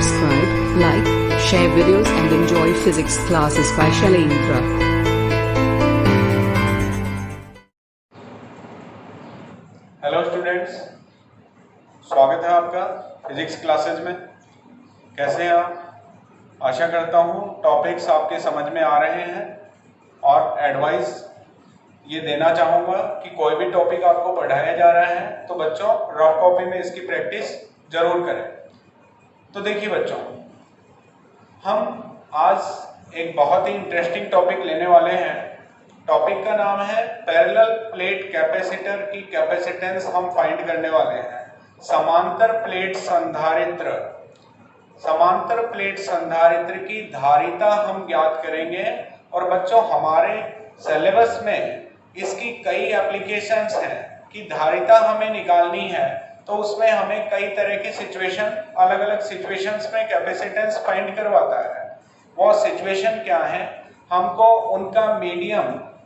subscribe, like, share videos and enjoy physics classes by Shailendra. Hello students, स्वागत है आपका physics classes में। कैसे हैं आप? आशा करता हूँ टॉपिक्स आपके समझ में आ रहे हैं और एडवाइस ये देना चाहूँगा कि कोई भी टॉपिक आपको पढ़ाया जा रहा है तो बच्चों रफ कॉपी में इसकी प्रैक्टिस जरूर करें। तो देखिए बच्चों, हम आज एक बहुत ही इंटरेस्टिंग टॉपिक लेने वाले हैं। टॉपिक का नाम है पैरेलल प्लेट कैपेसिटर की कैपेसिटेंस हम फाइंड करने वाले हैं। समांतर प्लेट संधारित्र, समांतर प्लेट संधारित्र की धारिता हम ज्ञात करेंगे। और बच्चों हमारे सिलेबस में इसकी कई एप्लीकेशंस हैं कि धारिता हमें निकालनी है तो उसमें हमें कई तरह की सिचुएशन, अलग अलग सिचुएशंस में कैपेसिटेंस फाइंड करवाता है। वो सिचुएशन क्या है, हमको उनका मीडियम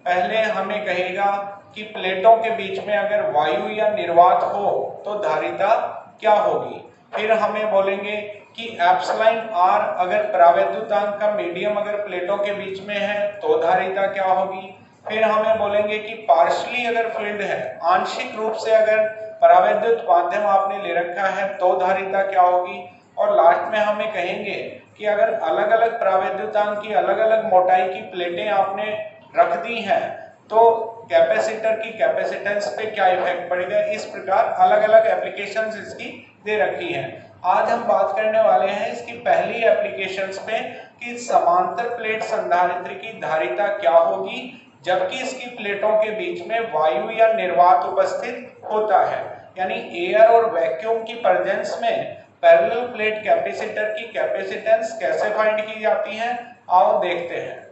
पहले हमें कहेगा कि प्लेटों के बीच में अगर वायु या निर्वात हो तो धारिता क्या होगी। फिर हमें बोलेंगे कि एप्सिलॉन आर अगर परावैद्युतांक का मीडियम अगर प्लेटों के बीच में है तो धारिता क्या होगी। फिर हमें बोलेंगे कि पार्शियली अगर फील्ड है, आंशिक रूप से अगर परावैद्युत माध्यम आपने ले रखा है तो धारिता क्या होगी। और लास्ट में हमें कहेंगे कि अगर अलग अलग परावैद्युतांक की अलग अलग मोटाई की प्लेटें आपने रख दी हैं तो कैपेसिटर की कैपेसिटेंस पे क्या इफेक्ट पड़ेगा। इस प्रकार अलग अलग एप्लीकेशंस इसकी दे रखी हैं। आज हम बात करने वाले हैं इसकी पहली एप्लीकेशंस पे कि समांतर प्लेट संधारित्र की धारिता क्या होगी जबकि इसकी प्लेटों के बीच में वायु या निर्वात उपस्थित होता है, यानी एयर और वैक्यूम की प्रेजेंस में पैरेलल प्लेट कैपेसिटर की कैपेसिटेंस कैसे फाइंड की जाती है, आओ देखते हैं।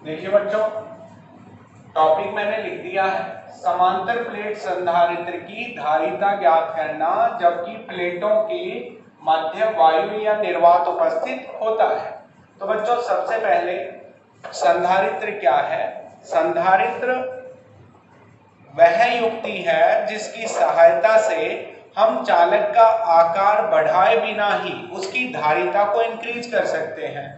देखिए बच्चों, टॉपिक मैंने लिख दिया है समांतर प्लेट संधारित्र की धारिता ज्ञात करना जबकि प्लेटों के मध्य वायु या निर्वात उपस्थित होता है। तो बच्चों सबसे पहले संधारित्र क्या है। संधारित्र वह युक्ति है जिसकी सहायता से हम चालक का आकार बढ़ाए बिना ही उसकी धारिता को इंक्रीज कर सकते हैं,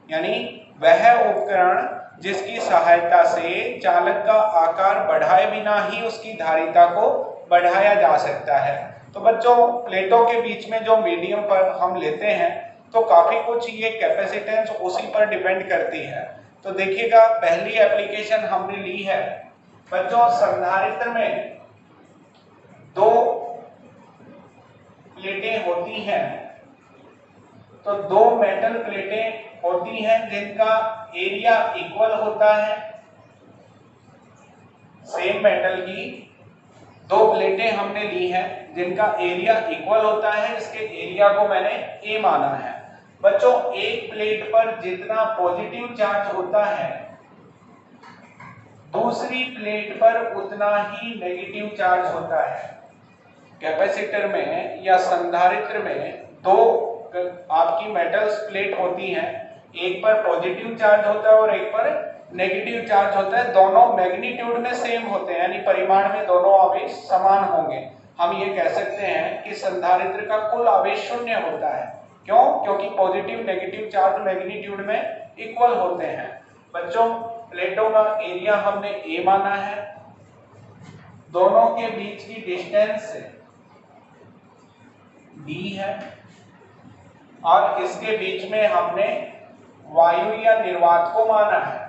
यानी वह उपकरण जिसकी सहायता से चालक का आकार बढ़ाए बिना ही उसकी धारिता को बढ़ाया जा सकता है। तो बच्चों प्लेटों के बीच में जो मीडियम पर हम लेते हैं तो काफी कुछ ये कैपेसिटेंस उसी पर डिपेंड करती है। तो देखिएगा पहली एप्लीकेशन हमने ली है बच्चों, संधारित्र में दो प्लेटें होती हैं। तो दो मेटल प्लेटें होती हैं जिनका एरिया इक्वल होता है। सेम मेटल की दो प्लेटें हमने ली हैं जिनका एरिया इक्वल होता है। इसके एरिया को मैंने ए माना है। बच्चों एक प्लेट पर जितना पॉजिटिव चार्ज होता है दूसरी प्लेट पर उतना ही नेगेटिव चार्ज होता है। कैपेसिटर में या संधारित्र में दो आपकी मेटल्स प्लेट होती हैं, एक पर पॉजिटिव चार्ज होता है और एक पर नेगेटिव चार्ज होता है। दोनों मैग्नीट्यूड में सेम होते हैं, यानी परिमाण में दोनों आवेश समान होंगे। हम ये कह सकते हैं कि संधारित्र का कुल आवेश शून्य होता है। क्यों? क्योंकि पॉजिटिव नेगेटिव चार्ज मैग्नीट्यूड में इक्वल होते हैं। बच्चों प्लेटों का एरिया हमने ए माना है। दोनों के बीच की डिस्टेंस d है और इसके बीच में हमने वायु या निर्वात को माना है।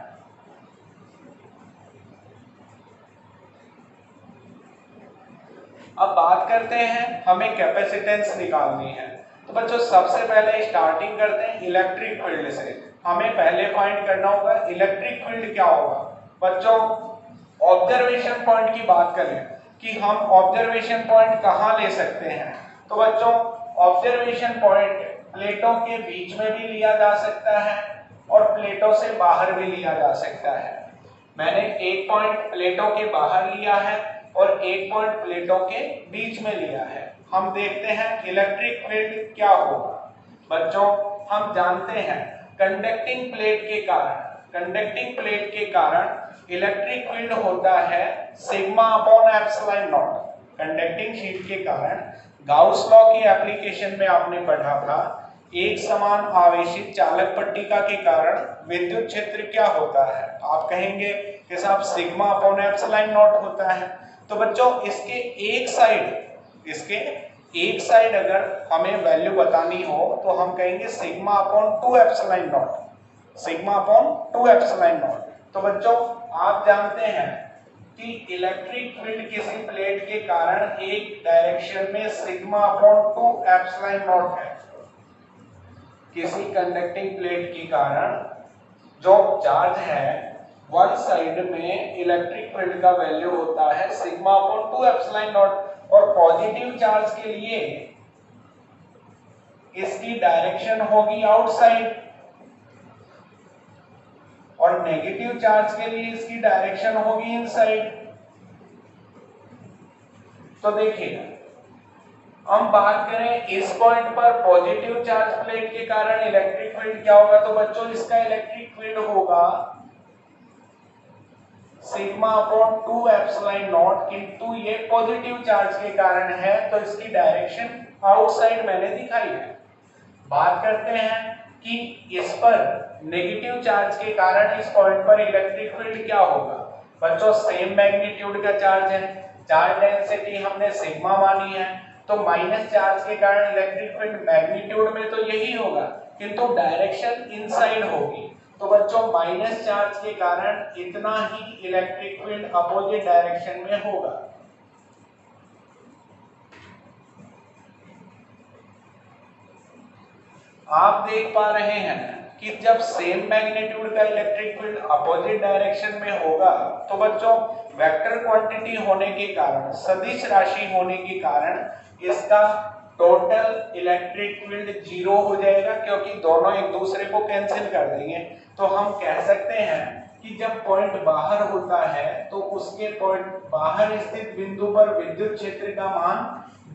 अब बात करते हैं, हमें कैपेसिटेंस निकालनी है। तो बच्चों सबसे पहले स्टार्टिंग करते हैं इलेक्ट्रिक फील्ड से। हमें पहले फाइंड करना होगा इलेक्ट्रिक फील्ड क्या होगा। बच्चों ऑब्जर्वेशन पॉइंट की बात करें कि हम ऑब्जर्वेशन पॉइंट कहाँ ले सकते हैं, तो बच्चों ऑब्जर्वेशन पॉइंट प्लेटों के बीच में भी लिया जा सकता है और प्लेटों से बाहर भी लिया जा सकता है। मैंने एक पॉइंट प्लेटों के बाहर लिया है और एक पॉइंट प्लेटों के बीच में लिया है। हम देखते हैं इलेक्ट्रिक फील्ड क्या होगा। बच्चों हम जानते हैं कंडक्टिंग प्लेट के कारण इलेक्ट्रिक फील्ड होता है sigma upon epsilon not. Conducting sheet के कारण गाउस लॉ की एप्लीकेशन में आपने पढ़ा था, एक समान आवेशित चालक पट्टिका के कारण विद्युत क्षेत्र क्या होता है। आप कहेंगे कि साहब सिग्मा अपॉन एप्सिलॉन नॉट होता है। तो बच्चों इसके एक साइड अगर हमें वैल्यू बतानी हो तो हम कहेंगे सिग्मा अपॉन 2 एप्सिलॉन नॉट। तो बच्चों आप जानते हैं कि इलेक्ट्रिक फील्ड किसी प्लेट के कारण एक डायरेक्शन में सिग्मा अपॉन 2 एप्सिलॉन नॉट है। किसी कंडक्टिंग प्लेट के कारण जो चार्ज है वन साइड में इलेक्ट्रिक फील्ड का वैल्यू होता है सिग्मा अपॉन 2 एप्सिलॉन नॉट और पॉजिटिव चार्ज के लिए इसकी डायरेक्शन होगी आउटसाइड और नेगेटिव चार्ज के लिए इसकी डायरेक्शन होगी इनसाइड। तो देखिए हम बात करें इस पॉइंट पर पॉजिटिव चार्ज प्लेट के कारण इलेक्ट्रिक फील्ड क्या होगा, तो बच्चों इसका इलेक्ट्रिक फील्ड होगा सिग्मा अपॉन 2 एप्सिलॉन नॉट, किंतु ये पॉजिटिव चार्ज के कारण है तो इसकी डायरेक्शन आउटसाइड मैंने दिखाई है। बात करते हैं कि इस पर नेगेटिव चार्ज के कारण इस पॉइंट पर इलेक्ट्रिक फील्ड क्या होगा। बच्चों सेम मैग्नीट्यूड का चार्ज है, चार्ज डेंसिटी हमने सिग्मा मानी है, तो माइनस चार्ज के कारण इलेक्ट्रिक फील्ड मैग्नीट्यूड में तो यही होगा किंतु डायरेक्शन इनसाइड होगी। तो बच्चों माइनस चार्ज के कारण इतना ही इलेक्ट्रिक फील्ड अपोजिट डायरेक्शन में होगा। आप देख पा रहे हैं कि जब सेम मैग्नीट्यूड का इलेक्ट्रिक फील्ड अपोजिट डायरेक्शन में होगा तो बच्चों वेक्टर क्वांटिटी होने के कारण, सदिश राशि होने के कारण इसका टोटल इलेक्ट्रिक फील्ड 0 हो जाएगा क्योंकि दोनों एक दूसरे को कैंसिल कर देंगे। तो हम कह सकते हैं कि जब पॉइंट बाहर होता है तो उसके पॉइंट बाहर स्थित बिंदु पर विद्युत क्षेत्र का मान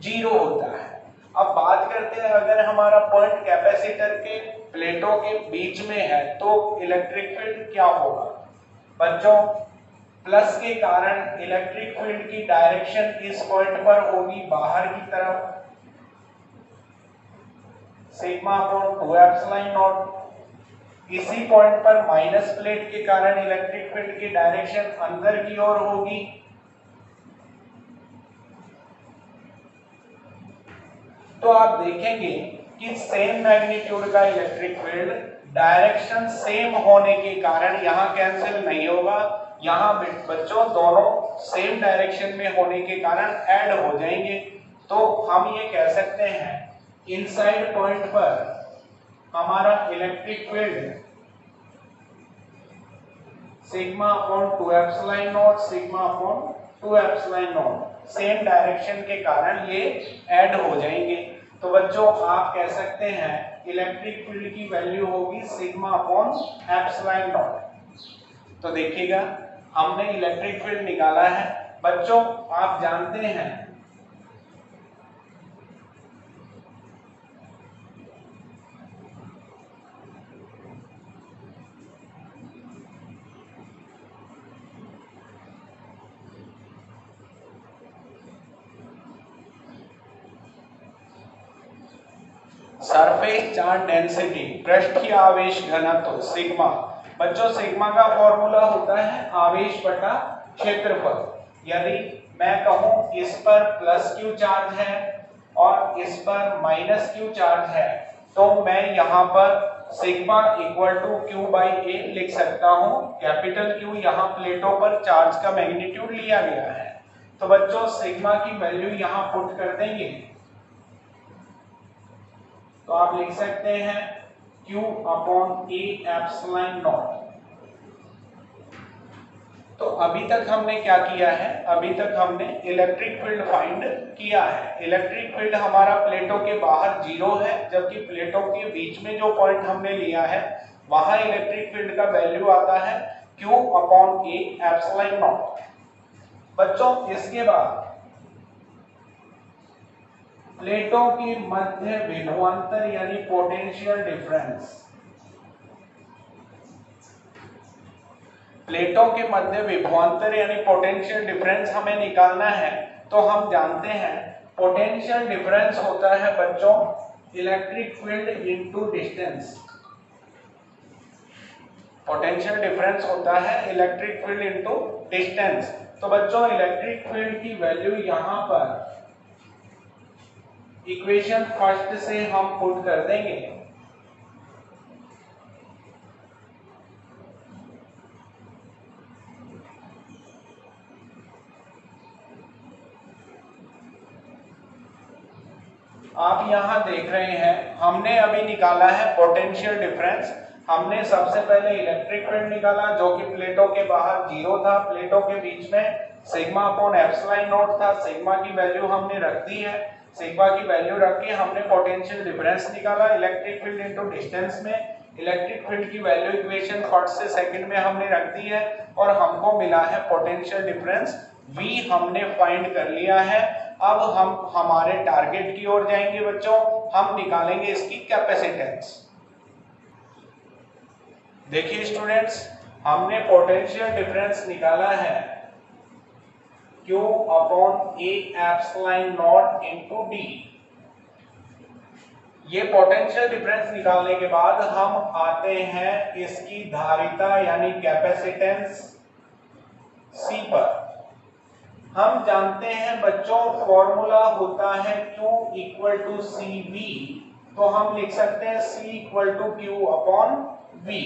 0 होता है। अब बात करते हैं अगर हमारा पॉइंट कैपेसिटर के प्लेटों के बीच में है तो इलेक्ट्रिक फील्ड क्या होगा। बच्चों प्लस के कारण इलेक्ट्रिक फील्ड की डायरेक्शन इस पॉइंट पर होगी बाहर की तरफ सिग्मा अपॉन 2 एप्सिलॉन नॉट। इसी पॉइंट पर माइनस प्लेट के कारण इलेक्ट्रिक फील्ड की डायरेक्शन अंदर की ओर होगी। तो आप देखेंगे कि सेम मैग्नीट्यूड का इलेक्ट्रिक फील्ड डायरेक्शन सेम होने के कारण यहां कैंसिल नहीं होगा, यहां बच्चों दोनों सेम डायरेक्शन में होने के कारण ऐड हो जाएंगे। तो हम ये कह सकते हैं इनसाइड पॉइंट पर हमारा electric field sigma upon 2 epsilon not, sigma upon 2 epsilon not same direction के कारण ये ऐड हो जाएंगे। तो बच्चों आप कह सकते हैं इलेक्ट्रिक फील्ड की वैल्यू होगी सिग्मा अपॉन एप्सिलॉन नॉट। तो देखिएगा हमने इलेक्ट्रिक फील्ड निकाला है। बच्चों आप जानते हैं सरफेस चार्ज डेंसिटी, पृष्ठीय आवेश घनत्व सिग्मा। बच्चों सिग्मा का फॉर्मूला होता है आवेश बटा क्षेत्रफल। यदि मैं कहूं इस पर प्लस क्यू चार्ज है और इस पर माइनस क्यू चार्ज है, तो मैं यहाँ पर sigma equal to Q by A लिख सकता हूँ। कैपिटल क्यू यहाँ प्लेटों पर चार्ज का मैग्नीट्यूड लिया गया है। तो बच्चों सिग्मा की वैल्यू यहाँ पुट कर देंगे, तो आप लिख सकते हैं Q upon A epsilon not. तो अभी तक हमने क्या किया है, अभी तक हमने इलेक्ट्रिक फील्ड फाइंड किया है। इलेक्ट्रिक फील्ड हमारा प्लेटों के बाहर 0 है, जबकि प्लेटों के बीच में जो पॉइंट हमने लिया है वहां इलेक्ट्रिक फील्ड का वैल्यू आता है Q upon A epsilon not. बच्चों इसके बाद प्लेटों के मध्य विभवांतर यानी पोटेंशियल डिफरेंस, प्लेटों के मध्य विभवांतर यानी पोटेंशियल डिफरेंस हमें निकालना है। तो हम जानते हैं पोटेंशियल डिफरेंस होता है बच्चों electric field into distance. Potential difference होता है इलेक्ट्रिक फील्ड इनटू डिस्टेंस। तो बच्चों इलेक्ट्रिक फील्ड की वैल्यू यहां पर इक्वेशन फर्स्ट से हम पुट कर देंगे। आप यहां देख रहे हैं हमने अभी निकाला है पोटेंशियल डिफरेंस। हमने सबसे पहले इलेक्ट्रिक फील्ड निकाला जो कि प्लेटों के बाहर 0 था, प्लेटों के बीच में सिग्मा अपॉन एप्सिलॉन नॉट था। सिग्मा की वैल्यू हमने रख दी है, सिग्मा की वैल्यू रख के हमने पोटेंशियल डिफरेंस निकाला इलेक्ट्रिक फील्ड इनटू डिस्टेंस में। इलेक्ट्रिक फील्ड की वैल्यू इक्वेशन फर्स्ट से सेकंड में हमने रख दी है और हमको मिला है पोटेंशियल डिफरेंस V हमने फाइंड कर लिया है। अब हम हमारे टारगेट की ओर जाएंगे बच्चों, हम निकालेंगे इसकी कैपेसिटेंस। देखिए स्टूडेंट्स, हमने पोटेंशियल डिफरेंस निकाला है Q upon A epsilon not into D। ये पोटेंशियल डिफरेंस निकालने के बाद हम आते हैं इसकी धारिता यानी कैपेसिटेंस C पर। हम जानते हैं बच्चों फॉर्मूला होता है Q इक्वल टू CV, तो हम लिख सकते हैं C equal to Q upon V।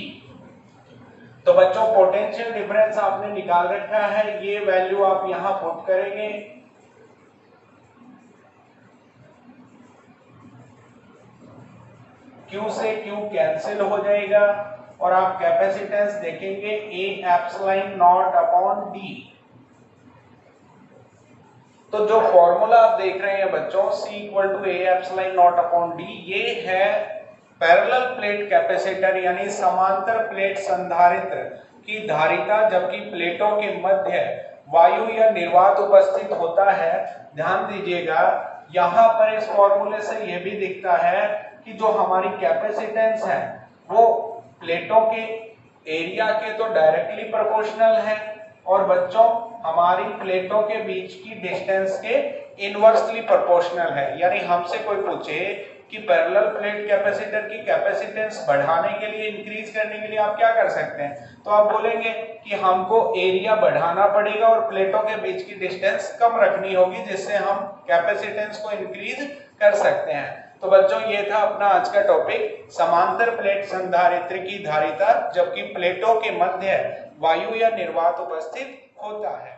तो बच्चों पोटेंशियल डिफरेंस आपने निकाल रखा है, ये वैल्यू आप यहां पुट करेंगे। Q से Q कैंसिल हो जाएगा और आप कैपेसिटेंस देखेंगे A epsilon naught upon D। तो जो फॉर्मूला आप देख रहे हैं बच्चों C equal to A epsilon naught upon D, ये है पैरेलल प्लेट कैपेसिटर यानी समांतर प्लेट संधारित्र की धारिता जबकि प्लेटों के मध्य वायु या निर्वात उपस्थित होता है। ध्यान दीजिएगा यहाँ पर इस फॉर्मूले से यह भी दिखता है कि जो हमारी कैपेसिटेंस है वो प्लेटों के एरिया के तो डायरेक्टली प्रोपोर्शनल है और बच्चों हमारी प्लेटों के बीच की डिस्टेंस के इनवर्सली प्रोपोर्शनल है। यानी हमसे कोई पूछे कि पैरेलल प्लेट कैपेसिटर की कैपेसिटेंस बढ़ाने के लिए, इंक्रीज करने के लिए आप क्या कर सकते हैं, तो आप बोलेंगे कि हमको एरिया बढ़ाना पड़ेगा और प्लेटों के बीच की डिस्टेंस कम रखनी होगी जिससे हम कैपेसिटेंस को इंक्रीज कर सकते हैं। तो बच्चों ये था अपना आज का टॉपिक, समांतर प्लेट संधारित्र की धारिता जबकि प्लेटों के मध्य वायु या निर्वात उपस्थित होता है।